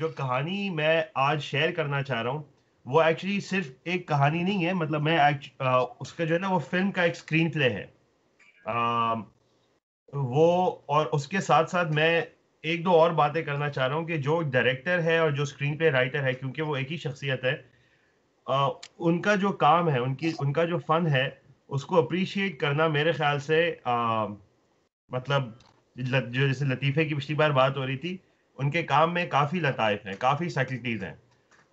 जो कहानी मैं आज शेयर करना चाह रहा हूँ वो एक्चुअली सिर्फ एक कहानी नहीं है। मतलब उसका जो है ना वो फिल्म का एक स्क्रीन प्ले है। अ, वो और उसके साथ साथ मैं एक दो और बातें करना चाह रहा हूँ कि जो डायरेक्टर है और जो स्क्रीन प्ले राइटर है, क्योंकि वो एक ही शख्सियत है। उनका जो काम है, उनका जो फन है, उसको अप्रिशिएट करना मेरे ख्याल से मतलब जो जैसे लतीफ़े की पिछली बार बात हो रही थी, उनके काम में काफ़ी लताइफ़ हैं, काफ़ी सटल्टीज़ हैं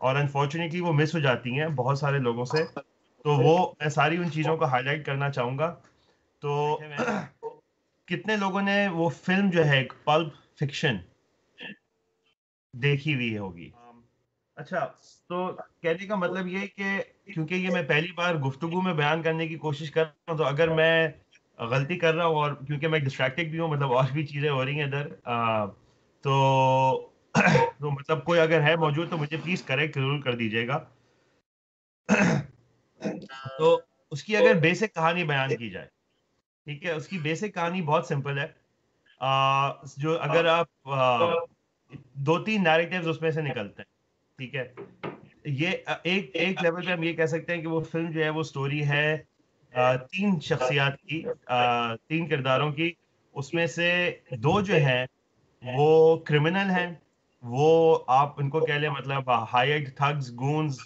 और अनफॉर्चुनेटली वो मिस हो जाती हैं बहुत सारे लोगों से। तो वो मैं सारी उन चीज़ों को हाइलाइट करना चाहूँगा। तो कितने लोगों ने वो फ़िल्म जो है पल्प फिक्शन देखी हुई होगी? अच्छा, तो कहने का मतलब ये है कि क्योंकि ये मैं पहली बार गुफ्तगू में बयान करने की कोशिश कर रहा हूँ, तो अगर मैं गलती कर रहा हूँ और क्योंकि मैं डिस्ट्रैक्टेड भी हूँ, मतलब और भी चीज़ें हो रही हैं इधर, तो तो मतलब कोई अगर है मौजूद तो मुझे प्लीज़ करेक्ट ज़रूर कर दीजिएगा। तो उसकी अगर बेसिक कहानी बयान की जाए, ठीक है? उसकी बेसिक कहानी बहुत सिंपल है। जो अगर आप 2-3 नैरेटिव्स उसमें से निकलते हैं, ठीक है? ये एक एक लेवल पे हम ये कह सकते हैं कि वो फ़िल्म जो है वो स्टोरी है 3 शख्सियात की, 3 किरदारों की। उसमें से 2 जो हैं वो क्रिमिनल हैं। वो आप उनको कह लें मतलब हायर्ड थग्स, गून्स,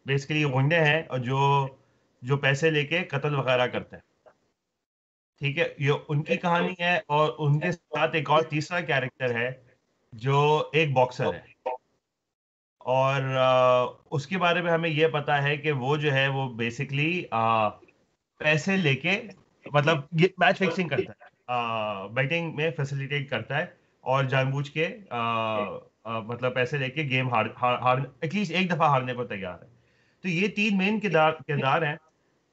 बेसिकली गुंडे हैं और जो जो पैसे लेके कत्ल वगैरह करते हैं। ठीक है? ये उनकी कहानी है और उनके साथ एक और तीसरा कैरेक्टर है जो एक बॉक्सर है। और उसके बारे में हमें ये पता है कि वो जो है वो बेसिकली पैसे लेके मतलब ये मैच फिक्सिंग करता है, बेटिंग में फैसिलिटेट करता है और जानबूझ के मतलब पैसे लेके गेम हार एटलीस्ट एक दफा हारने को तैयार है। तो ये 3 मेन किरदार किरदार हैं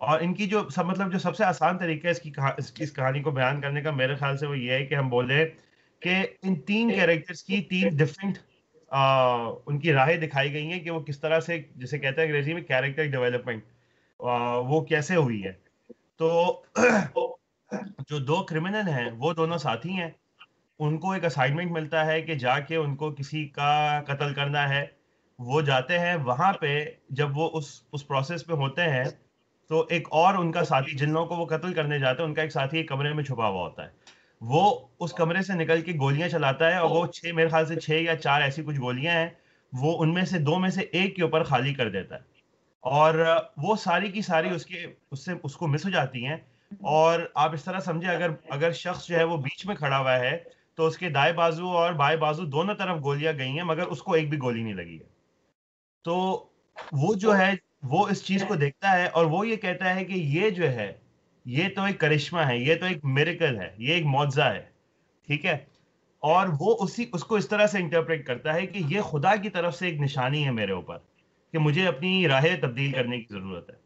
और इनकी जो सब मतलब जो सबसे आसान तरीका है इस कहानी को बयान करने का मेरे ख्याल से वो ये है कि हम बोले कि इन 3 कैरेक्टर्स की 3 डिफरेंट उनकी राहें दिखाई गई हैं कि वो किस तरह से, जिसे कहते हैं अंग्रेजी में कैरेक्टर डेवलपमेंट, वो कैसे हुई है। तो जो 2 क्रिमिनल हैं, वो दोनों साथी हैं। उनको एक असाइनमेंट मिलता है कि जाके उनको किसी का कत्ल करना है। वो जाते हैं वहाँ पे। जब वो उस प्रोसेस में होते हैं, तो एक और उनका साथी जिन लोगों को वो कत्ल करने जाते हैं, उनका एक साथी एक कमरे में छुपा हुआ होता है। वो उस कमरे से निकल के गोलियाँ चलाता है और वो 6 मेरे ख़्याल से 6 या 4 ऐसी कुछ गोलियाँ हैं, वो उनमें से 2 में से 1 के ऊपर खाली कर देता है। और वो सारी की सारी उसके उससे उसको मिस हो जाती हैं। और आप इस तरह समझे, अगर अगर शख्स जो है वो बीच में खड़ा हुआ है, तो उसके दाएँ बाजू और बाएँ बाजू दोनों तरफ गोलियाँ गई हैं, मगर उसको एक भी गोली नहीं लगी है। तो वो जो है, वो इस चीज़ को देखता है और वो ये कहता है कि ये जो है, ये तो एक करिश्मा है, ये तो एक मिरेकल है, ये एक मौजज़ा है, ठीक है? और वो उसी उसको इस तरह से इंटरप्रेट करता है कि ये खुदा की तरफ से एक निशानी है मेरे ऊपर, कि मुझे अपनी राहें तब्दील करने की ज़रूरत है।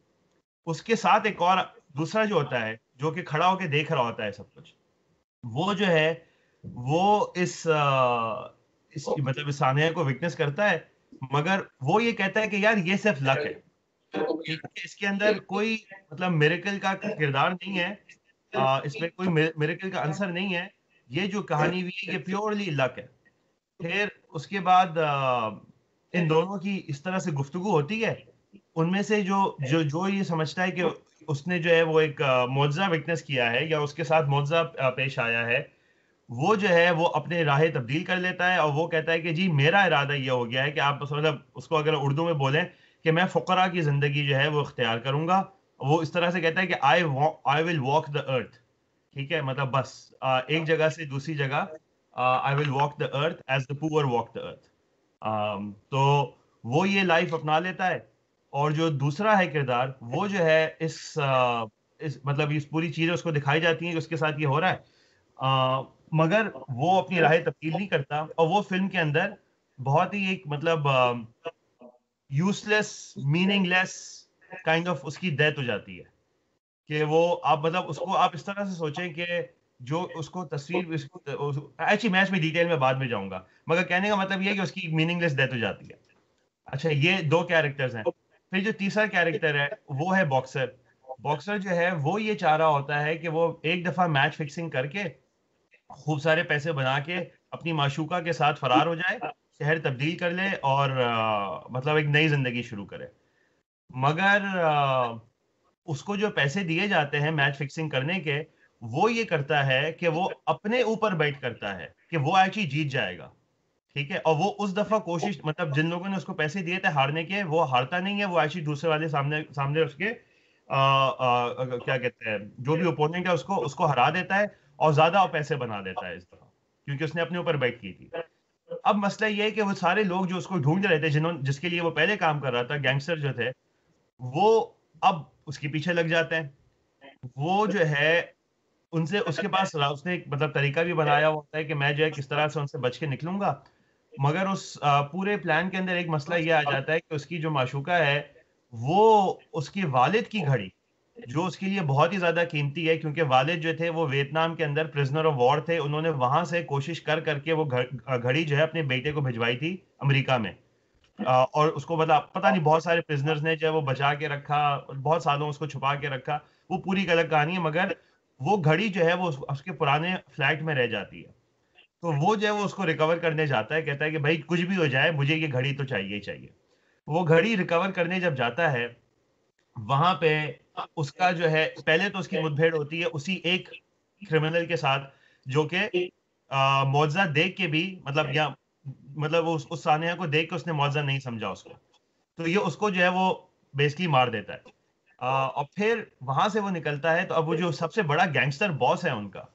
उसके साथ एक और दूसरा जो होता है, जो कि खड़ा होके देख रहा होता है सब कुछ। वो जो है, वो इस मतलब इस सान्या को विटनेस करता है, मगर वो ये कहता है कि यार ये सिर्फ़ लक है। ठीक है? इसके अंदर कोई मतलब मिरेकल का किरदार नहीं है। इसमें कोई मिरेकल का आंसर नहीं है। ये जो कहानी हुई है, ये प्योरली लक है। फिर उसके बाद इन दोनों की इस तरह से गुफ्तगू होती है। उनमें से जो जो जो ये समझता है कि उसने जो है वो एक मुआवज़ा विटनेस किया है या उसके साथ मुआवज़ा पेश आया है, वो जो है वो अपने राहें तब्दील कर लेता है और वो कहता है कि जी मेरा इरादा ये हो गया है कि आप बस मतलब उसको अगर उर्दू में बोलें कि मैं फ़ुक़रा की ज़िंदगी जो है वो इख्तियार करूँगा। वो इस तरह से कहता है कि I will walk the earth. ठीक है? मतलब बस एक जगह से दूसरी जगह, I will walk the earth as the poor walk the earth. तो वो ये लाइफ़ अपना लेता है और जो दूसरा है किरदार, वो जो है इस मतलब इस पूरी चीज़ें उसको दिखाई जाती हैं कि उसके साथ ये हो रहा है। मगर वो अपनी राहें तब्दील नहीं करता और वो फ़िल्म के अंदर बहुत ही एक मतलब यूज़लेस, मीनिंगलेस काइंड ऑफ उसकी डेथ हो जाती है। कि वो आप मतलब उसको आप इस तरह से सोचें कि जो उसको तस्वीर एक्चुअली मैं इसमें डिटेल में बाद में जाऊँगा। मगर कहने का मतलब ये है कि उसकी मीनिंगलेस डेथ हो जाती है। अच्छा, ये 2 कैरेक्टर्स हैं। फिर जो तीसरा कैरेक्टर है, वो है बॉक्सर। बॉक्सर जो है वो ये चाह रहा होता है कि वो एक दफ़ा मैच फिक्सिंग करके खूब सारे पैसे बना के अपनी माशूका के साथ फरार हो जाए शहर तब्दील कर ले और मतलब एक नई जिंदगी शुरू करे। मगर उसको जो पैसे दिए जाते हैं मैच फिक्सिंग करने के, वो ये करता है कि वो अपने ऊपर बेट करता है कि वो एक्चुअली जीत जाएगा। ठीक है, और वो उस दफा कोशिश, मतलब जिन लोगों ने उसको पैसे दिए थे हारने के, वो हारता नहीं है, वो एक्चुअली दूसरे वाले सामने सामने उसके क्या कहते हैं, जो भी ओपोनेंट है उसको उसको हरा देता है और ज्यादा पैसे बना देता है इस दफा, क्योंकि उसने अपने ऊपर बेट की थी। अब मसला ये है कि वो सारे लोग जो उसको ढूंढ रहे थे, जिन्होंने जिसके लिए वो पहले काम कर रहा था, गैंगस्टर जो थे, वो अब उसके पीछे लग जाते हैं। वो जो है उनसे, उसके पास उसने एक मतलब तरीका भी बनाया होता है कि मैं जो है किस तरह से उनसे बच के निकलूंगा। मगर उस पूरे प्लान के अंदर एक मसला ये आ जाता है कि उसकी जो माशूका है, वो उसकी वालिद की घड़ी, जो उसके लिए बहुत ही ज्यादा कीमती है, क्योंकि वालिद जो थे वो वियतनाम के अंदर प्रिजनर ऑफ वॉर थे, उन्होंने वहां से कोशिश कर करके वो घड़ी जो है अपने बेटे को भिजवाई थी अमेरिका में। और उसको मतलब पता नहीं बहुत सारे प्रिजनर्स ने जो है वो बचा के रखा, बहुत सालों उसको छुपा के रखा, वो पूरी एक अलग कहानी है। मगर वो घड़ी जो है वो उसके पुराने फ्लैट में रह जाती है। तो वो जो है वो उसको रिकवर करने जाता है, कहता है कि भाई कुछ भी हो जाए मुझे ये घड़ी तो चाहिए ही चाहिए। वो घड़ी रिकवर करने जब जाता है, वहां पे उसका जो है, पहले तो उसकी मुठभेड़ होती है उसी एक क्रिमिनल के साथ, जो कि मुआवजा देख के भी, मतलब या मतलब वो उस सानिया को देख के उसने मुआवजा नहीं समझा उसको, तो ये उसको जो है वो बेसिकली मार देता है। और फिर वहां से वो निकलता है, तो अब वो जो सबसे बड़ा गैंगस्टर बॉस है उनका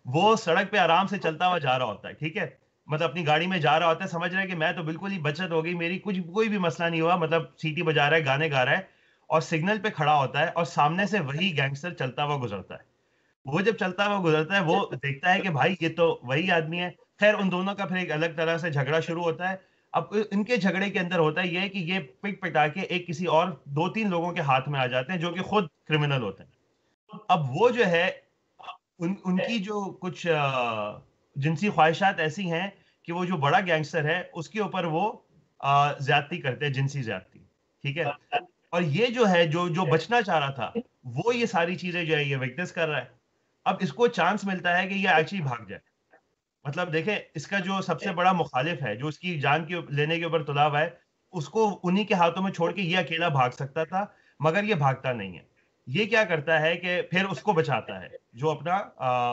वो सड़क पे आराम से चलता हुआ जा रहा होता है, ठीक है, मतलब अपनी गाड़ी में जा रहा होता है, समझ रहा है कि मैं तो बिल्कुल ही बचत हो गई मेरी, कुछ कोई भी मसला नहीं हुआ, मतलब सीटी बजा रहा है, गाने गा रहा है, और सिग्नल पे खड़ा होता है और सामने से वही गैंगस्टर चलता हुआ गुजरता है। वो जब चलता हुआ गुजरता है, वो देखता है कि भाई ये तो वही आदमी है। खैर उन दोनों का फिर एक अलग तरह से झगड़ा शुरू होता है। अब इनके झगड़े के अंदर होता है ये कि ये पिट पिटा के एक किसी और दो तीन लोगों के हाथ में आ जाते हैं, जो कि खुद क्रिमिनल होते हैं। अब वो जो है उनकी जो कुछ जिनसी ख्वाहिशात ऐसी हैं कि वो जो बड़ा गैंगस्टर है उसके ऊपर वो ज्यादती करते हैं, जिनसी ज्यादती। ठीक है, और ये जो है जो जो बचना चाह रहा था, वो ये सारी चीजें जो है ये विटनेस कर रहा है। अब इसको चांस मिलता है कि ये एक्चुअली भाग जाए। मतलब देखें, इसका जो सबसे बड़ा मुखालिफ है, जो उसकी जान के लेने के ऊपर तुला हुआ है, उसको उन्हीं के हाथों में छोड़ के ये अकेला भाग सकता था, मगर ये भागता नहीं है। ये क्या करता है कि फिर उसको बचाता है, जो अपना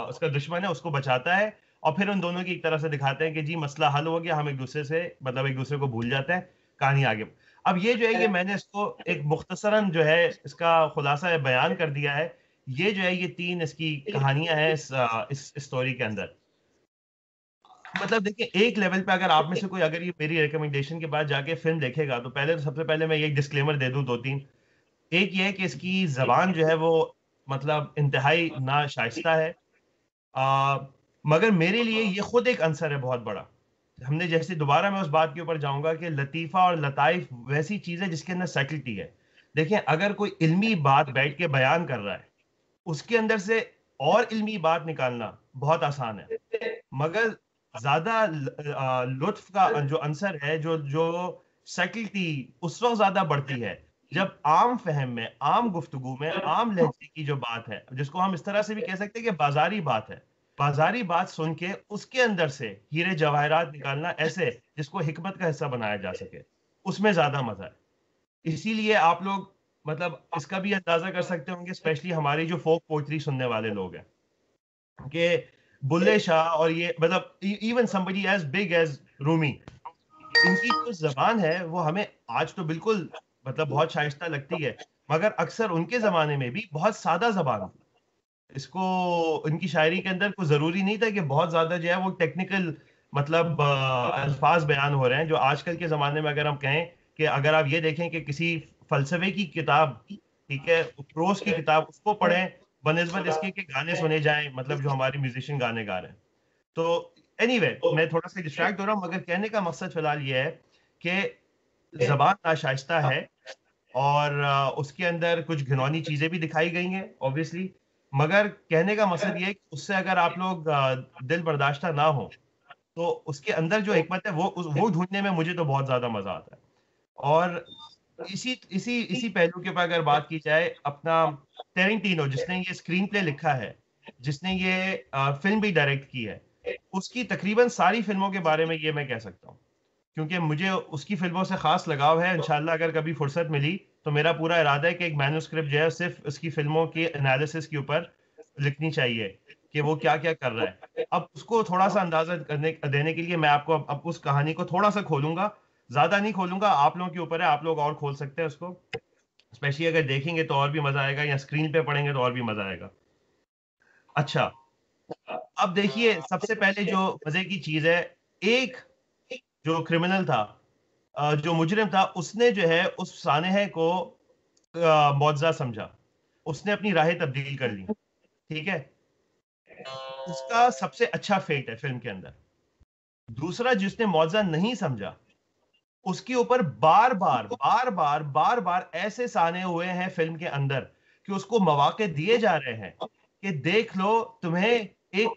उसका दुश्मन है उसको बचाता है। और फिर उन दोनों की एक तरह से दिखाते हैं कि जी मसला हल हो गया, हम एक दूसरे से मतलब एक दूसरे को भूल जाते हैं, कहानी आगे। अब ये जो है ये मैंने इसको एक मुख्तसरन जो है इसका खुलासा बयान कर दिया है। ये जो है ये तीन इसकी कहानियां हैं इस स्टोरी के अंदर। मतलब देखिए, एक लेवल पे अगर आप में से कोई अगर ये मेरी रिकमेंडेशन के बाद जाके फिल्म देखेगा, तो पहले तो सबसे पहले मैं ये डिस्क्लेमर दे दूं दो तीन। एक ये है कि इसकी जबान जो है वो मतलब इंतहाई ना शाइस्ता है। आ, मगर मेरे लिए ये खुद एक आंसर है बहुत बड़ा। हमने जैसे, दोबारा मैं उस बात के ऊपर जाऊंगा कि लतीफा और लताइफ वैसी चीज है जिसके अंदर सैटलिटी है। देखें, अगर कोई इल्मी बात बैठ के बयान कर रहा है, उसके अंदर से और इल्मी बात निकालना बहुत आसान है। मगर ज्यादा लुत्फ का जो अंसर है, जो जो सैटलिटी, उस वक्त ज्यादा बढ़ती है जब आम फहम में, आम गुफ्तगू में, आम लहजे की जो बात है, जिसको हम इस तरह से भी कह सकते हैं कि बाजारी बात है, बाजारी बात सुन के उसके अंदर से हीरे जवाहरात निकालना, ऐसे जिसको हिकमत का हिस्सा बनाया जा सके, उसमें ज्यादा मजा है। इसीलिए आप लोग मतलब इसका भी अंदाजा कर सकते होंगे, स्पेशली हमारी जो फोक पोइट्री सुनने वाले लोग हैं, कि बुल्ले शाह और ये मतलब even somebody as big as Rumi, इनकी जो जबान है वो हमें आज तो बिल्कुल मतलब बहुत शाइस्ता लगती है, मगर अक्सर उनके जमाने में भी बहुत सादा जबान थी। इसको, इनकी शायरी के अंदर कोई जरूरी नहीं था कि बहुत ज्यादा जो है वो टेक्निकल मतलब अल्फाज बयान हो रहे हैं, जो आजकल के जमाने में अगर हम कहें कि अगर आप ये देखें कि किसी फलसफे की किताब, ठीक है, प्रोस की किताब, उसको पढ़ें बनिस्बत इसके कि गाने सुने जाएं, मतलब जो हमारे म्यूजिशियन गाने गा रहे हैं। तो एनीवे मैं थोड़ा सा डिस्ट्रैक्ट हो रहा हूँ, मगर कहने का मकसद फिलहाल ये है कि जबान नाशाइस्ता है, और उसके अंदर कुछ घिनौनी चीजें भी दिखाई गई हैं ऑब्वियसली। मगर कहने का मकसद ये है कि उससे अगर आप लोग दिल बर्दाश्ता ना हो, तो उसके अंदर जो हिकमत है वो ढूंढने में मुझे तो बहुत ज्यादा मजा आता है। और इसी इसी इसी पहलू के ऊपर अगर बात की जाए, अपना टेरेंटिनो जिसने ये स्क्रीन प्ले लिखा है, जिसने ये फिल्म भी डायरेक्ट की है, उसकी तकरीबन सारी फिल्मों के बारे में ये मैं कह सकता हूँ, क्योंकि मुझे उसकी फिल्मों से खास लगाव है। इंशाल्लाह अगर कभी फुर्सत मिली तो मेरा पूरा इरादा है कि एक मैन्युस्क्रिप्ट जो है सिर्फ उसकी फिल्मों के एनालिसिस के ऊपर लिखनी चाहिए कि वो क्या क्या कर रहा है। अब उसको थोड़ा सा अंदाजा करने देने के लिए मैं आपको अब उस कहानी को थोड़ा सा खोलूंगा, ज्यादा नहीं खोलूंगा, आप लोगों के ऊपर है, आप लोग और खोल सकते हैं उसको। स्पेशली अगर देखेंगे तो और भी मजा आएगा, या स्क्रीन पे पढ़ेंगे तो और भी मजा आएगा। अच्छा, अब देखिए सबसे पहले जो मजे की चीज है, एक जो क्रिमिनल था, जो मुजरिम था, उसने जो है उस सानेह को मुअज्जा समझा, उसने अपनी राहें तब्दील कर ली। ठीक है, उसका सबसे अच्छा फेट है फिल्म के अंदर। दूसरा, जिसने मुअज्जा नहीं समझा, उसके ऊपर बार बार ऐसे साने हुए हैं फिल्म के अंदर कि उसको मौके दिए जा रहे हैं कि देख लो, तुम्हें एक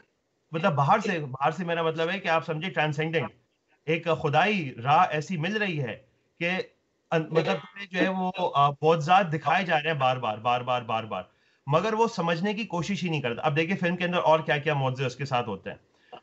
मतलब बाहर से मेरा मतलब है कि आप समझे ट्रांसेंडेंट, एक खुदाई राह ऐसी मिल रही है कि मतलब तुम्हें जो है वो बहुत दिखाए जा रहे हैं बार बार, मगर वो समझने की कोशिश ही नहीं करता। अब देखिए फिल्म के अंदर और क्या क्या मुआवजे उसके साथ होते हैं।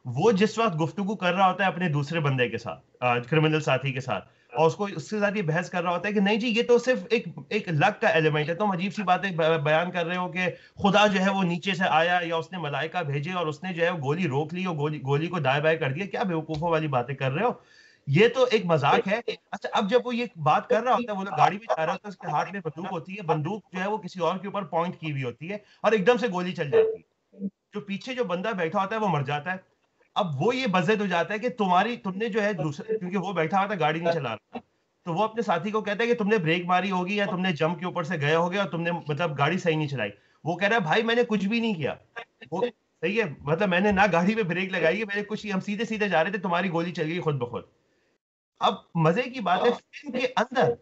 वो जिस वक्त गुफ्तगू कर रहा होता है अपने दूसरे बंदे के साथ, क्रिमिनल साथी के साथ, और उसको उसके साथ ये बहस कर रहा होता है कि नहीं जी, ये तो सिर्फ एक एक लक का एलिमेंट है, तुम अजीब सी बातें बयान कर रहे हो कि खुदा जो है वो नीचे से आया या उसने मलाइका भेजे और उसने जो है वो गोली रोक ली और गोली को दाएं बाएं कर दिया। क्या बेवकूफों वाली बातें कर रहे हो, ये तो एक मजाक है। अच्छा, अब जब वो ये बात कर रहा होता है, वो लोग गाड़ी में जा रहा होता है, उसके हाथ में बंदूक होती है, बंदूक जो है वो किसी और के ऊपर पॉइंट की हुई होती है, और एकदम से गोली चल जाती है। जो पीछे जो बंदा बैठा होता है वो मर जाता है। अब वो ये बज़ेद हो जाता है कि तुमने जो है दूसरे, क्योंकि वो बैठा हुआ था गाड़ी नहीं चला रहा था, तो वो अपने साथी को कहता है कि तुमने ब्रेक मारी होगी या तुमने जंप के ऊपर से गए होगे और तुमने मतलब गाड़ी सही नहीं चलाई। वो कह रहा है भाई मैंने कुछ भी नहीं किया, वो सही है, मतलब मैंने ना गाड़ी में ब्रेक लगाई है, मैंने कुछ, हम सीधे सीधे जा रहे थे, तुम्हारी गोली चल गई खुद ब खुद। अब मजे की बात है, फिल्म के अंदर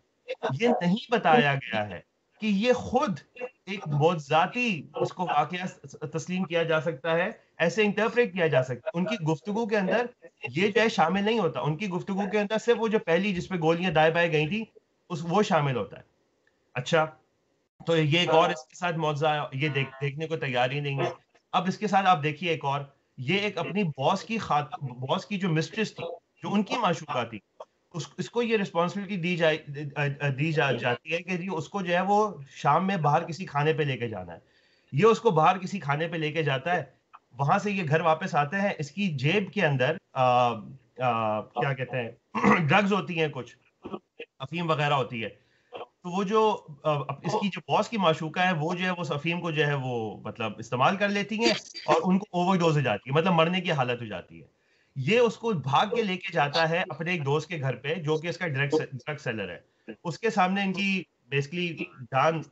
ये नहीं बताया गया है कि ये खुद एक मौज़ाती इसको वाकया तस्लीम किया जा सकता है, ऐसे इंटरप्रेट किया जा सकता है। उनकी गुफ्तगू के अंदर ये जो है शामिल नहीं होता, उनकी गुफ्तगू के अंदर सिर्फ वो जो पहली जिसपे गोलियां दाएं बाएं गई थी उस वो शामिल होता है। अच्छा, तो ये एक और इसके साथ मुआवजा, ये देखने को तैयार ही नहीं है। अब इसके साथ आप देखिए एक और, ये एक अपनी बॉस की जो मिस्ट्रेस थी, जो उनकी माशूका थी, इसको ये रिस्पॉन्सिबिलिटी जाती है कि जी उसको जो है वो शाम में बाहर किसी खाने पे लेके जाना है। ये उसको बाहर किसी खाने पे लेके जाता है, वहां से ये घर वापस आते हैं, इसकी जेब के अंदर क्या कहते हैं ड्रग्स होती हैं कुछ, अफीम वगैरह होती है। तो वो जो इसकी जो बॉस की माशूका है, वो जो है वो अफीम को जो है वो मतलब इस्तेमाल कर लेती हैं और उनको ओवरडोज हो जाती है, मतलब मरने की हालत हो जाती है। ये उसको भाग के लेके जाता है अपने एक दोस्त के घर पे, जो कि इसका ड्रग सेलर है। उसके सामने इनकी बेसिकली जान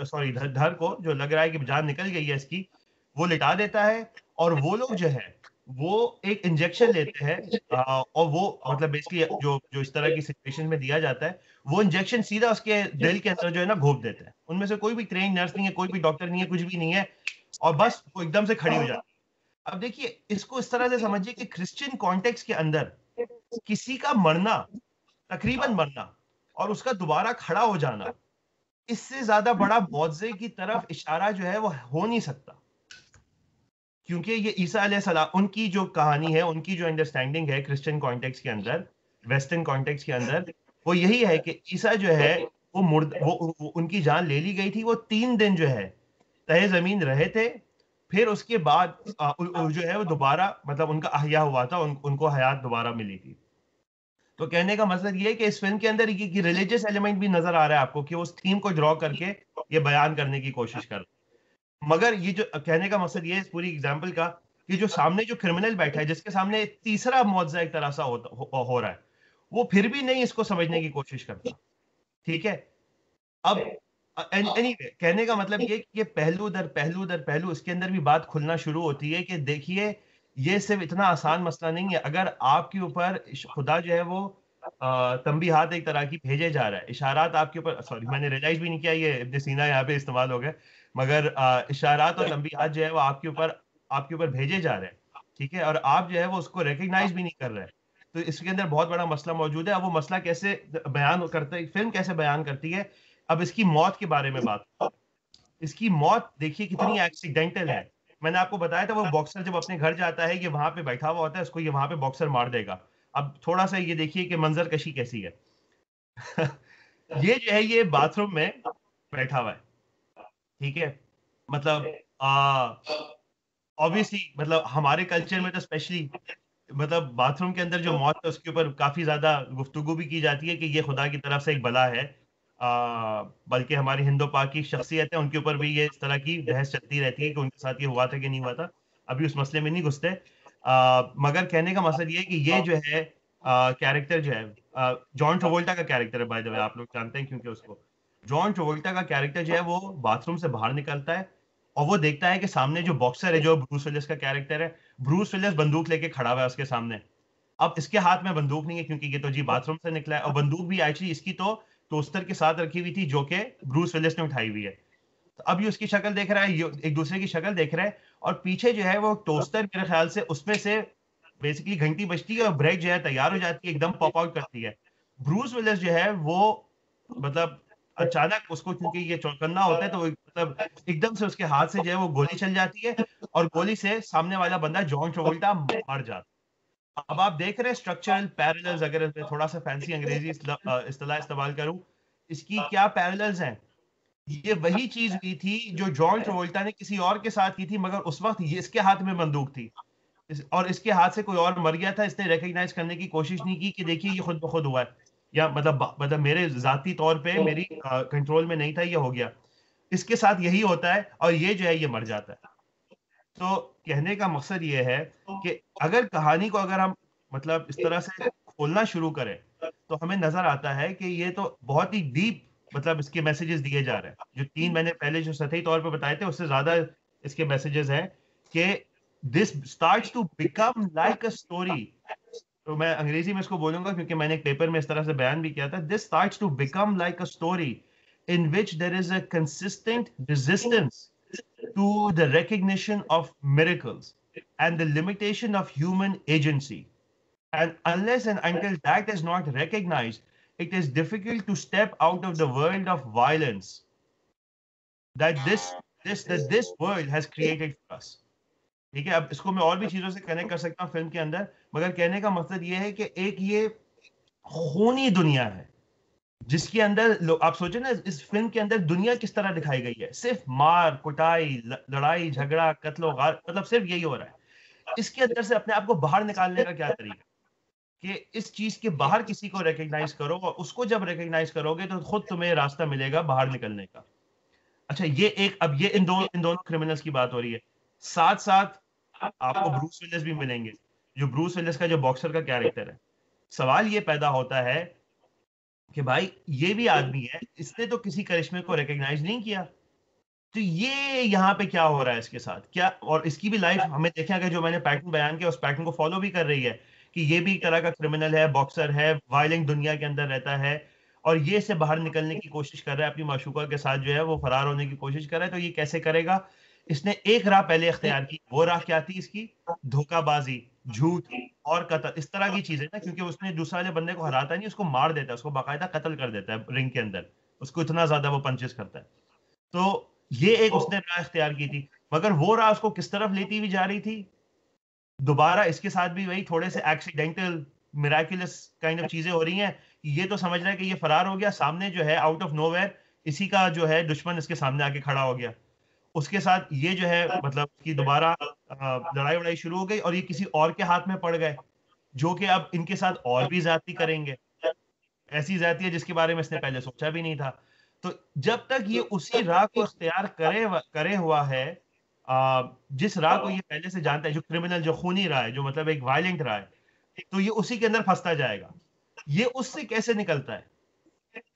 सॉरी धर को जो लग रहा है कि जान निकल गई है इसकी, वो लिटा देता है। और वो लोग जो है वो एक इंजेक्शन लेते हैं, और वो मतलब बेसिकली जो जो इस तरह की सिचुएशन में दिया जाता है, वो इंजेक्शन सीधा उसके दिल के अंदर जो है ना घोप देते हैं। उनमें से कोई भी ट्रेन नर्स नहीं है, कोई भी डॉक्टर नहीं है, कुछ भी नहीं है, और बस वो एकदम से खड़ी हो जाती है। अब देखिए इसको इस तरह से समझिए कि क्रिश्चियन कॉन्टेक्स्ट के अंदर किसी का मरना, तकरीबन मरना, और उसका दोबारा खड़ा हो जाना, इससे ज्यादा बड़ा मुआवजे की तरफ इशारा जो है वो हो नहीं सकता। क्योंकि ये ईसा अलैहिस्सलाम, उनकी जो कहानी है, उनकी जो अंडरस्टैंडिंग है क्रिश्चियन कॉन्टेक्स्ट के अंदर, वेस्टर्न कॉन्टेक्स्ट के अंदर, वो यही है कि ईसा जो है वो उनकी जान ले ली गई थी, वो 3 दिन जो है तहे जमीन रहे थे, फिर उसके बाद जो है वो दोबारा मतलब उनका अहया हुआ था, उनको हयात दोबारा मिली थी। तो कहने का मतलब ये है कि इस फिल्म के अंदर ये रिलीजियस एलिमेंट भी नजर आ रहा है आपको, कि उस थीम को ड्रॉ करके ये बयान करने की कोशिश कर, मगर ये जो कहने का मकसद ये है इस पूरी एग्जाम्पल का, कि जो सामने जो क्रिमिनल बैठा है, जिसके सामने एक तीसरा मुआवजा एक तरह सा हो रहा है, वो फिर भी नहीं इसको समझने की कोशिश करता। ठीक है, अब एनीवे कहने का मतलब ये कि ये पहलू दर पहलू दर पहलू इसके अंदर भी बात खुलना शुरू होती है कि देखिए ये सिर्फ इतना आसान मसला नहीं है। अगर आपके ऊपर खुदा जो है वो तंबीहात एक तरह की भेजे जा रहा है, इशारात आपके ऊपर, सॉरी मैंने रियलाइज भी नहीं किया ये इब्न सीना यहाँ पे इस्तेमाल हो गए, मगर इशारात और तंबीहात जो है वो आपके ऊपर भेजे जा रहे हैं। ठीक है, और आप जो है वो उसको रिकग्नाइज भी नहीं कर रहे हैं। तो इसके अंदर बहुत बड़ा मसला मौजूद है। अब वो मसला कैसे बयान करते है, फिल्म कैसे बयान करती है। अब इसकी मौत के बारे में बात, इसकी मौत देखिए कितनी एक्सीडेंटल है। मैंने आपको बताया था वो बॉक्सर जब अपने घर जाता है, ये वहां पे बैठा हुआ होता है, उसको ये वहां पे बॉक्सर मार देगा। अब थोड़ा सा ये देखिए कि मंजर कशी कैसी है। ये जो है ये बाथरूम में बैठा हुआ है, ठीक है। मतलब ऑब्वियसली मतलब हमारे कल्चर में तो स्पेशली मतलब बाथरूम के अंदर जो मौत है उसके ऊपर काफी ज्यादा गुफ्तगू भी की जाती है कि ये खुदा की तरफ से एक बला है। बल्कि हमारी हिंदू पाक की शख्सियत है, उनके ऊपर भी ये इस तरह की बहस चलती रहती है कि उनके साथ ये हुआ था कि नहीं हुआ था। अभी उस मसले में नहीं घुसते। मगर कहने का मकसद ये है कि ये जो है कैरेक्टर जो है जॉन ट्रोवोल्टा का कैरेक्टर है, बाय द वे आप लोग जानते हैं क्योंकि उसको जॉन ट्रोवोल्टा का कैरेक्टर जो है वो बाथरूम से बाहर निकलता है और वो देखता है कि सामने जो बॉक्सर है, जो ब्रूस विलिस का कैरेक्टर है, ब्रूस विलिस बंदूक लेके खड़ा हुआ है उसके सामने। अब इसके हाथ में बंदूक नहीं है क्योंकि ये तो जी बाथरूम से निकला है, और बंदूक भी एक्चुअली इसकी तो टोस्टर के साथ रखी हुई थी जो कि ब्रूस विलिस ने उठाई हुई है। तो अब ये उसकी शक्ल देख रहा है, ये एक दूसरे की शक्ल देख रहा है, और पीछे जो है वो टोस्टर मेरे ख्याल से उसमें से बेसिकली घंटी बजती है और ब्रेड जो है तैयार हो जाती है, एकदम पॉप आउट करती है। ब्रूस विलिस जो है वो मतलब अचानक उसको क्योंकि ये चौकन्ना होता है तो मतलब एकदम से उसके हाथ से जो है वो गोली चल जाती है और गोली से सामने वाला बंदा जॉन ट्रोवोल्टा मर जाता है। अब आप देख रहे हैं स्ट्रक्चरल पैरेलल्स, अगर मैं थोड़ा सा फैंसी अंग्रेजी इस्तेलाह इस्तेमाल करूं, इसकी क्या पैरेलल्स हैं। ये वही चीज हुई थी जो जॉन ट्रोवोल्टा ने किसी और के साथ की थी, मगर उस वक्त ये इसके हाथ में बंदूक थी, और इसके हाथ से कोई और मर गया था। इसने रिकग्नाइज करने की कोशिश नहीं की कि देखिए ये खुद ब खुद हुआ है, या मतलब मेरे जाती तौर पे मेरी कंट्रोल में नहीं था, ये हो गया। इसके साथ यही होता है और ये जो है ये मर जाता है। तो कहने का मकसद ये है कि अगर कहानी को अगर हम मतलब इस तरह से खोलना शुरू करें तो हमें नजर आता है कि ये तो बहुत ही डीप मतलब इसके मैसेजेस दिए जा रहे हैं। जो तीन मैंने पहले जो सतही तौर पे बताए थे उससे ज्यादा इसके मैसेजेस हैं कि this starts to become like a story. तो मैं अंग्रेजी में इसको बोलूंगा क्योंकि मैंने एक पेपर में इस तरह से बयान भी किया था। This starts to become like a story in which there is a consistent resistance to the recognition of miracles and the limitation of human agency. And unless and until that is not recognized, it is difficult to step out of the world of violence that this world has created for us. ठीक है, अब इसको मैं और भी चीजों से connect कर सकता हूँ फिल्म के अंदर, मगर कहने का मकसद ये है कि एक ये खूनी दुनिया है जिसके अंदर आप सोचे ना इस फिल्म के अंदर दुनिया किस तरह दिखाई गई है, सिर्फ मार कुटाई लड़ाई झगड़ा कत्लो गार, मतलब सिर्फ यही हो रहा है। इसके अंदर से अपने आप को बाहर निकालने का क्या तरीका कि इस चीज के बाहर किसी को रिकग्नाइज करो, और उसको जब रिकग्नाइज करोगे तो खुद तुम्हें रास्ता मिलेगा बाहर निकलने का। अच्छा, ये एक अब ये इन दोनों क्रिमिनल्स की बात हो रही है। साथ साथ आपको ब्रूस विलिस भी मिलेंगे, जो ब्रूस विलिस का जो बॉक्सर का कैरेक्टर है। सवाल ये पैदा होता है कि भाई ये भी आदमी है, इसने तो किसी करिश्मे को रिकग्नाइज नहीं किया, तो ये यहाँ पे क्या हो रहा है इसके साथ क्या, और इसकी भी लाइफ हमें देखें अगर जो मैंने पैटर्न बयान किया उस पैटर्न को फॉलो भी कर रही है कि ये भी एक तरह का क्रिमिनल है, बॉक्सर है, वायलेंट दुनिया के अंदर रहता है, और ये से बाहर निकलने की कोशिश कर रहा है, अपनी माशूका के साथ जो है वो फरार होने की कोशिश कर रहा है। तो ये कैसे करेगा, इसने एक राह पहले इख्तियार की, वो राह क्या थी इसकी, धोखाबाजी, झूठ और कत्ल, इस तरह की चीजें ना, क्योंकि उसने दूसरे वाले बंदे को हराता नहीं, उसको मार देता है, उसको बाकायदा कत्ल कर देता है रिंग के अंदर, उसको इतना ज्यादा वो पंचेस करता है। तो ये एक उसने राह इख्तियार की थी, मगर वो राह उसको किस तरफ लेती हुई जा रही थी, दोबारा इसके साथ भी वही थोड़े से एक्सीडेंटल मिराकुलस काइंड ऑफ चीजें हो रही हैं। ये तो समझ रहा है कि ये फरार हो गया, सामने जो है आउट ऑफ नोवेयर इसी का जो है दुश्मन इसके सामने आके खड़ा हो गया, उसके साथ ये जो है मतलब कि दोबारा लड़ाई वड़ाई शुरू हो गई और ये किसी और के हाथ में पड़ गए, जो कि अब इनके साथ और भी ज्यादती करेंगे, ऐसी जाती है जिसके बारे में इसने पहले सोचा भी नहीं था। तो जब तक ये उसी राह को इख्तियार करे हुआ है, जिस राह को ये पहले से जानता है, जो क्रिमिनल जो खूनी राह है, जो मतलब एक वायलेंट राह है, तो ये उसी के अंदर फंसता जाएगा। ये उससे कैसे निकलता है,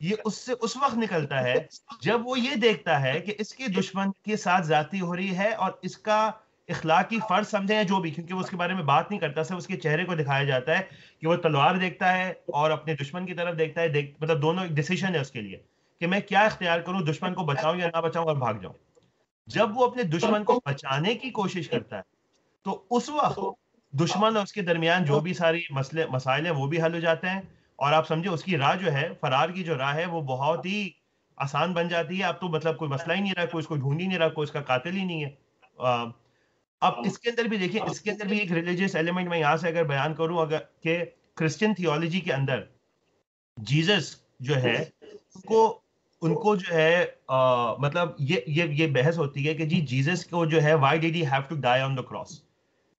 ये उससे उस वक्त निकलता है जब वो ये देखता है कि इसके दुश्मन के साथ ज्यादती हो रही है और इसका इखलाकी फर्ज समझे या जो भी, क्योंकि वो उसके बारे में बात नहीं करता, सिर्फ उसके चेहरे को दिखाया जाता है कि वो तलवार देखता है और अपने दुश्मन की तरफ देखता है, मतलब दोनों एक डिसीजन है उसके लिए कि मैं क्या इख्तियार करूं, दुश्मन को बचाऊं या ना बचाऊं और भाग जाऊं। जब वो अपने दुश्मन को बचाने की कोशिश करता है तो उस वक्त दुश्मन और उसके दरमियान जो भी सारी मसले मसाइल हैं वो भी हल हो जाते हैं, और आप समझे उसकी राह जो है, फरार की जो राह है, वो बहुत ही आसान बन जाती है। अब तो मतलब कोई मसला ही नहीं रहा, कोई उसको ढूंढ ही नहीं रहा, कोई उसका कातिल ही नहीं है। अब इसके अंदर भी देखिए, इसके अंदर भी एक रिलीजियस एलिमेंट मैं यहाँ से अगर बयान करूं, अगर के क्रिश्चियन थियोलॉजी के अंदर जीसस जो है उनको उनको जो है मतलब ये बहस होती है कि जी जीसस को जो है why did he have to die on the cross,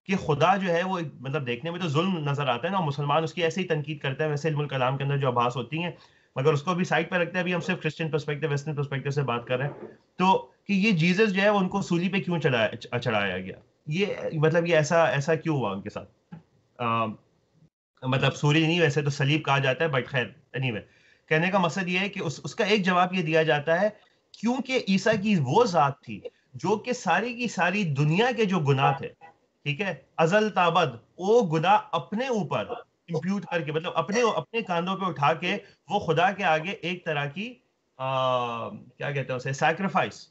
कि खुदा जो है वो मतलब देखने में तो जुल्म नजर आता है ना, मुसलमान उसकी ऐसे ही तनकीद करते हैं वैसे इल्मुल कलाम के अंदर जो आभास होती हैं, मगर उसको भी साइड पर रखते हैं। अभी हम सिर्फ क्रिश्चियन पर्सपेक्टिव, वेस्टर्न पर्सपेक्टिव से बात कर रहे हैं। तो कि ये जीसस जो है वो उनको सूली पे क्यों चढ़ाया गया, ये मतलब ये ऐसा ऐसा क्यों हुआ उनके साथ। मतलब सूली नहीं, वैसे तो सलीब कहा जाता है, बट खैर एनीवे, कहने का मकसद ये है कि उसका एक जवाब ये दिया जाता है, क्योंकि ईसा की वो जात थी जो कि सारी की सारी दुनिया के जो गुनाह थे, ठीक है, अजल ताबद, वो गुनाह अपने ऊपर इंप्यूट करके, मतलब अपने अपने कांधों पे उठा के वो खुदा के आगे एक तरह की क्या कहते हैं उसे, सैक्रिफाइस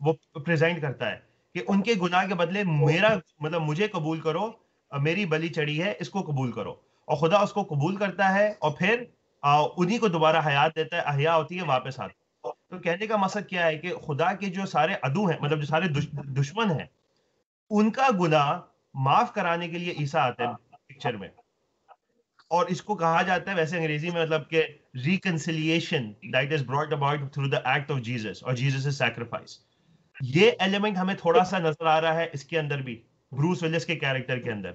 वो प्रेजेंट करता है कि उनके गुनाह के बदले मेरा मतलब मुझे कबूल करो, मेरी बलि चढ़ी है, इसको कबूल करो। और खुदा उसको कबूल करता है और फिर उन्हीं को दोबारा हयात देता है, अहिया होती है, वापस आती है। तो कहने का मकसद क्या है कि खुदा के जो सारे अदू हैं, मतलब जो सारे दुश्मन हैं, उनका गुनाह माफ कराने के लिए ईसा आते हैं पिक्चर में। और इसको कहा जाता है वैसे अंग्रेजी में मतलब कि reconciliation that is brought about through the act of Jesus और जीसस सैक्रिफाइस। ये एलिमेंट हमें थोड़ा सा नजर आ रहा है इसके अंदर भी, ब्रूस विलिस के कैरेक्टर के अंदर,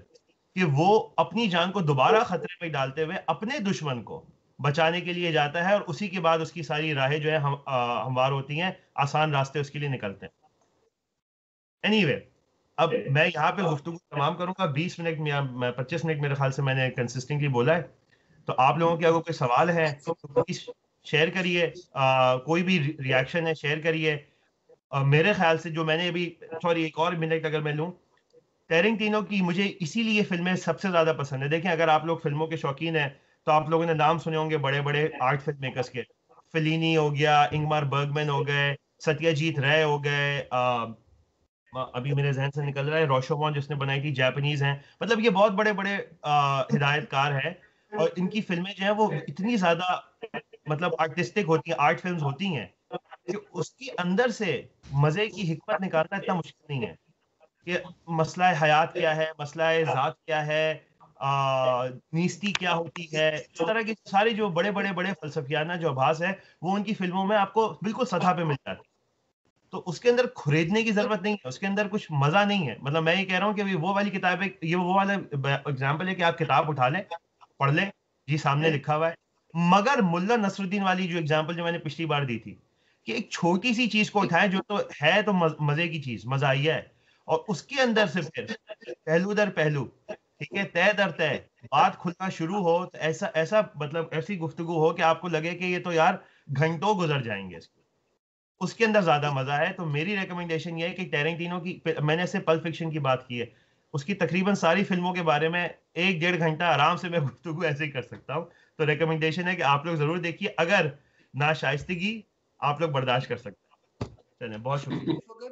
कि वो अपनी जान को दोबारा खतरे में डालते हुए अपने दुश्मन को बचाने के लिए जाता है, और उसी के बाद उसकी सारी राहें जो है हमवार होती हैं, आसान रास्ते उसके लिए निकलते हैं। एनीवे अब मैं यहाँ पे गुफ्तगू तमाम करूंगा, 20 मिनट में 25 मिनट मेरे ख्याल से मैंने कंसिस्टेंटली बोला है। तो आप लोगों के अगर कोई सवाल है तो प्लीज शेयर करिए, कोई भी रिएक्शन है शेयर करिए। मेरे ख्याल से जो मैंने अभी, सॉरी एक और मिनट अगर मैं लूं, टेरेंटिनो की मुझे इसीलिए फिल्में सबसे ज्यादा पसंद है। देखें, अगर आप लोग फिल्मों के शौकीन हैं तो आप लोगों ने नाम सुने होंगे बड़े बड़े आर्ट फिल्म मेकर्स के, फिलिनी हो गया, इंगमार बर्गमैन हो गए, सत्यजीत रे हो गए, अभी मेरे जहन से निकल रहा है रोशोमोन जिसने बनाई थी, जापानीज हैं। मतलब ये बहुत बड़े बड़े हिदायतकार हैं, और इनकी फिल्में जो है वो इतनी ज्यादा मतलब आर्टिस्टिक होती हैं, आर्ट फिल्म्स होती हैं, कि उसके अंदर से मजे की हिकमत निकालना इतना मुश्किल नहीं है। कि मसला हयात क्या है, मसला जात क्या है, नीस्ती क्या होती है, इस तरह के सारे जो बड़े बड़े बड़े फलसफियाना जो आभास है, वो उनकी फिल्मों में आपको बिल्कुल सतह पे मिल जाती है। तो उसके अंदर खरीदने की जरूरत नहीं है, उसके अंदर कुछ मजा नहीं है। मतलब मैं ये कह रहा हूँ कि अभी वो वाली किताब है, ये वो वाला एग्जाम्पल है कि आप किताब उठा लें, पढ़ लें, जी सामने लिखा हुआ है। मगर मुल्ला नसरुद्दीन वाली जो एग्जाम्पल जो मैंने पिछली बार दी थी, कि एक छोटी सी चीज को उठाएं जो तो है तो मजे की चीज, मजाइया है, और उसके अंदर से फिर पहलू दर पहलू, ठीक है, तय दर तय बात खुलना शुरू हो, तो ऐसा ऐसा मतलब ऐसी गुफ्तगू हो कि आपको लगे कि ये तो यार घंटों गुजर जाएंगे, उसके अंदर ज्यादा मजा है। तो मेरी रिकमेंडेशन ये है कि टेरेंटिनो की, मैंने से पल्प फिक्शन की बात की है, उसकी तकरीबन सारी फिल्मों के बारे में 1-1.5 घंटा आराम से मैं गुफ्तगू ऐसे ही कर सकता हूँ। तो रिकमेंडेशन है कि आप लोग जरूर देखिए, अगर नाशाइस्तगी आप लोग बर्दाश्त कर सकते हैं। चलिए, बहुत शुक्रिया।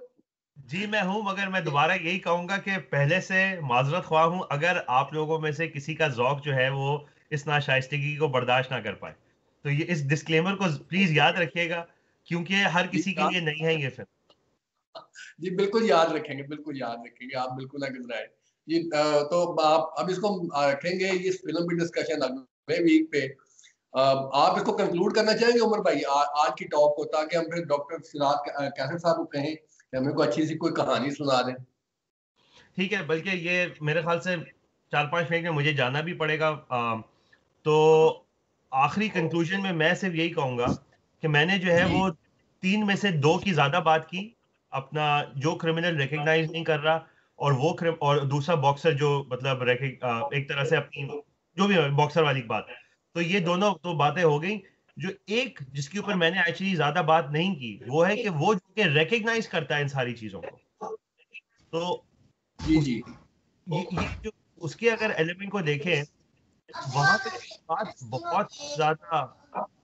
जी मैं हूं, मगर मैं दोबारा यही कहूंगा कि पहले से माजरत ख्वाह हूं अगर आप लोगों में से किसी का जौक जो है वो इस नाशाइस्तगी को बर्दाश्त ना कर पाए। तो ये इस डिस्क्लेमर को प्लीज याद रखिएगा, क्योंकि हर जी किसी के लिए नहीं है ये फिल्म। जी बिल्कुल याद रखेंगे, बिल्कुल याद रखेंगे, आप बिल्कुल ना घबराएं। ये तो आप अब इसको रखेंगे इस फिल्म की डिस्कशन अगले वीक पे। आप इसको कंक्लूड करना चाहेंगे उमर भाई आज की टॉक को, ताकि हम फिर डॉक्टर सिराज कैसर साहब को कहें कि हमें कोई अच्छी सी कोई कहानी सुना दें। ठीक है, बल्कि ये मेरे ख्याल से 4-5 मिनट में मुझे जाना भी पड़ेगा। तो आखिरी कंक्लूजन में मैं सिर्फ यही कहूंगा कि मैंने जो है जी वो 3 में से 2 की ज्यादा बात की। अपना जो क्रिमिनल रिकग्नाइज नहीं कर रहा, और और दूसरा बॉक्सर जो मतलब एक तरह से अपनी जो भी बॉक्सर वाली बात, तो ये दोनों तो बातें हो गई। जो एक जिसके ऊपर मैंने एक्चुअली ज्यादा बात नहीं की, वो है कि वो जो कि रिकग्नाइज करता है इन सारी चीजों को। तो जी उस जी ये जो उसके अगर एलिमेंट को देखें, वहां पे बात बहुत ज्यादा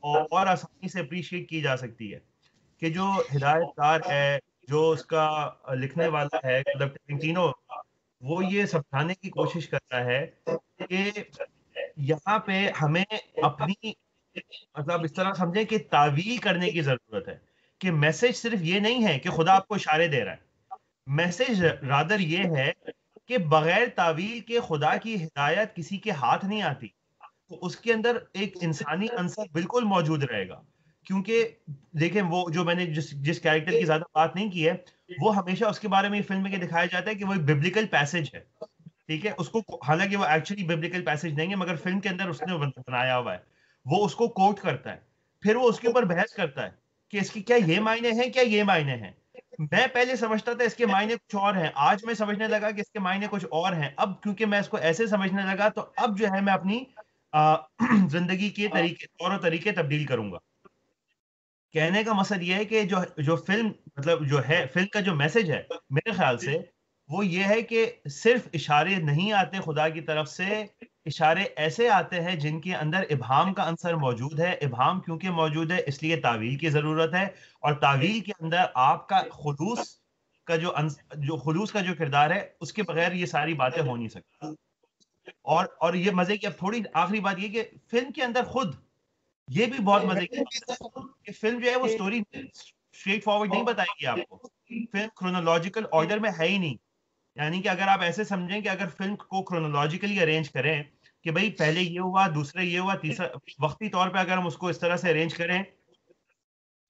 और आसानी से अप्रिशिएट की जा सकती है, कि जो हिदायतकार है, जो उसका लिखने वाला है, मतलब टेरेंटिनो, वो ये समझाने की कोशिश करता है कि यहाँ पे हमें अपनी मतलब इस तरह समझें कि तावील करने की जरूरत है, कि मैसेज सिर्फ ये नहीं है कि खुदा आपको इशारे दे रहा है। मैसेज रादर ये है कि बगैर तावील के खुदा की हिदायत किसी के हाथ नहीं आती। तो उसके अंदर एक इंसानी अंसर बिल्कुल मौजूद रहेगा, क्योंकि देखें वो जो मैंने जिस जिस कैरेक्टर की ज्यादा बात नहीं की है, वो हमेशा उसके बारे में फिल्म में दिखाया जाता है कि वो एक बिब्लिकल पैसेज है, ठीक है। उसको हालांकि वो एक्चुअली बिब्लिकल पैसेज नहीं है, मगर फिल्म के अंदर उसने बनाया हुआ है। वो उसको कोट करता है, फिर वो उसके ऊपर बहस करता है कि इसकी क्या ये मायने हैं, क्या ये मायने हैं। मैं पहले समझता था इसके मायने कुछ और हैं, आज मैं समझने लगा कि इसके मायने कुछ और हैं। अब क्योंकि मैं इसको ऐसे समझने लगा, तो अब जो है मैं अपनी जिंदगी के तरीके, तौर तरीके तब्दील करूंगा। कहने का मकसद ये है कि जो जो फिल्म, मतलब जो है फिल्म का जो मैसेज है, मेरे ख्याल से वो ये है कि सिर्फ इशारे नहीं आते खुदा की तरफ से, इशारे ऐसे आते हैं जिनके अंदर इब्हाम का अंसर मौजूद है। इब्हाम क्योंकि मौजूद है इसलिए तावील की जरूरत है, और तावील के अंदर आपका खुलूस का जो खुलूस का जो किरदार है, उसके बगैर ये सारी बातें हो नहीं सकती। और ये मजे की अब थोड़ी आखिरी बात ये कि फिल्म के अंदर खुद ये भी बहुत मजे की बात है कि फिल्म जो है वो स्टोरी स्ट्रेट फॉरवर्ड नहीं बताएगी आपको। फिल्म क्रोनोलॉजिकल ऑर्डर में है ही नहीं। यानी कि अगर आप ऐसे समझें कि अगर फिल्म को क्रोनोलॉजिकली अरेंज करें कि भाई पहले ये हुआ, दूसरे ये हुआ, तीसरा, वक्ती तौर पे अगर हम उसको इस तरह से अरेंज करें,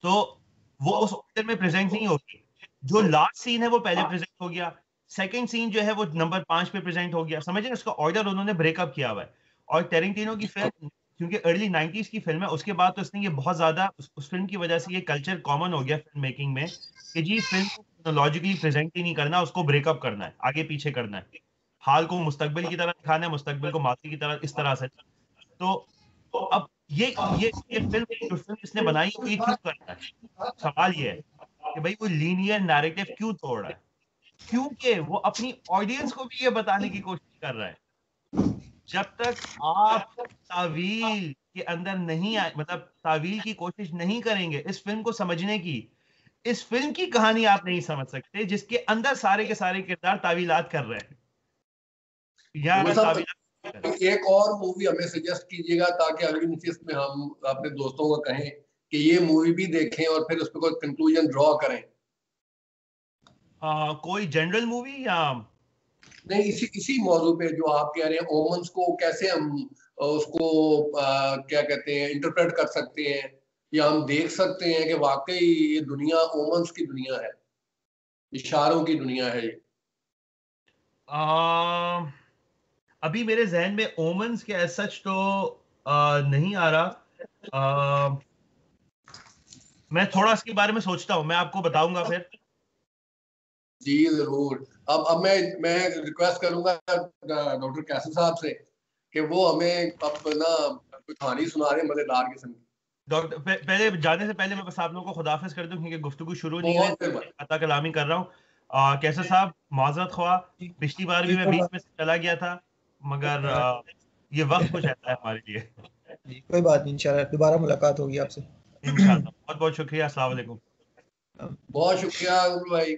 तो वो उस ऑर्डर में प्रेजेंट नहीं होगी। जो लास्ट सीन है वो पहले प्रेजेंट हो गया, सेकंड सीन जो है वो नंबर 5 पे प्रेजेंट हो गया। समझ रहे हैं, उसका ऑर्डर उन्होंने ब्रेकअप किया हुआ है। और टेरेंटिनो की फिल्म क्योंकि अर्ली 90s की फिल्म है, उसके बाद तो इसने ये बहुत ज्यादा उस फिल्म की वजह से ये कल्चर कॉमन हो गया फिल्म मेकिंग में कि जी फिल्म को लॉजिकली प्रेजेंट ही नहीं करना, उसको ब्रेकअप करना है, आगे पीछे करना है, हाल को मुस्तकबिल की तरह दिखाना है, मुस्तकबिल को माजी की तरह, इस तरह से। तो अब ये फिल्म, जो फिल्म इसने बनाई है, वो ये क्यों कर रहा है? सवाल ये है कि भाई वो लीनियर नैरेटिव क्यों तोड़ रहा है? क्योंकि वो अपनी ऑडियंस को भी ये बताने की कोशिश कर रहा है, जब तक आप तावील के अंदर नहीं आए, मतलब तावील की कोशिश नहीं करेंगे इस फिल्म को समझने की, इस फिल्म की कहानी आप नहीं समझ सकते जिसके अंदर सारे के सारे किरदार तावीलात कर रहे हैं या तावीलात कर रहे हैं। एक और मूवी हमें सजेस्ट कीजिएगा ताकि अगली नशिस्त में हम अपने दोस्तों को कहें कि ये मूवी भी देखें और फिर उस पर कोई कंक्लूजन ड्रॉ करें। कोई जनरल मूवी या नहीं, इसी इसी मौजू पे जो आप कह रहे हैं, ओमन्स को कैसे हम उसको क्या कहते हैं, इंटरप्रेट कर सकते हैं, या हम देख सकते हैं कि वाकई ये दुनिया ओमन्स की दुनिया है, इशारों की दुनिया है ये। अभी मेरे जहन में ओमन्स के एज सच तो नहीं आ रहा। मैं थोड़ा इसके बारे में सोचता हूँ, मैं आपको बताऊंगा फिर। जी जरूर। अब मैं रिक्वेस्ट करूंगा डॉक्टर कैसर साहब से कि वो हमें अब ना कोई कहानी सुना रहे मजेदार किस्म की। डॉक्टर पहले जाने से पहले मैं बस आप लोगों को खुदाफिज कर दूं, क्योंकि गुफ्तगू शुरू नहीं हुई, बहुत देर बाद। अता कलामी कर रहा हूँ। कैसर साहब माजरत ख्वाह, पिछली बार भी मैं बीच में से चला गया था, मगर ये वक्त कुछ ऐसा है हमारे लिए। जी कोई बात नहीं, इंशाल्लाह दोबारा मुलाकात होगी आपसे। इंशाल्लाह, बहुत बहुत शुक्रिया, अस्सलाम वालेकुम। बहुत शुक्रिया भाई।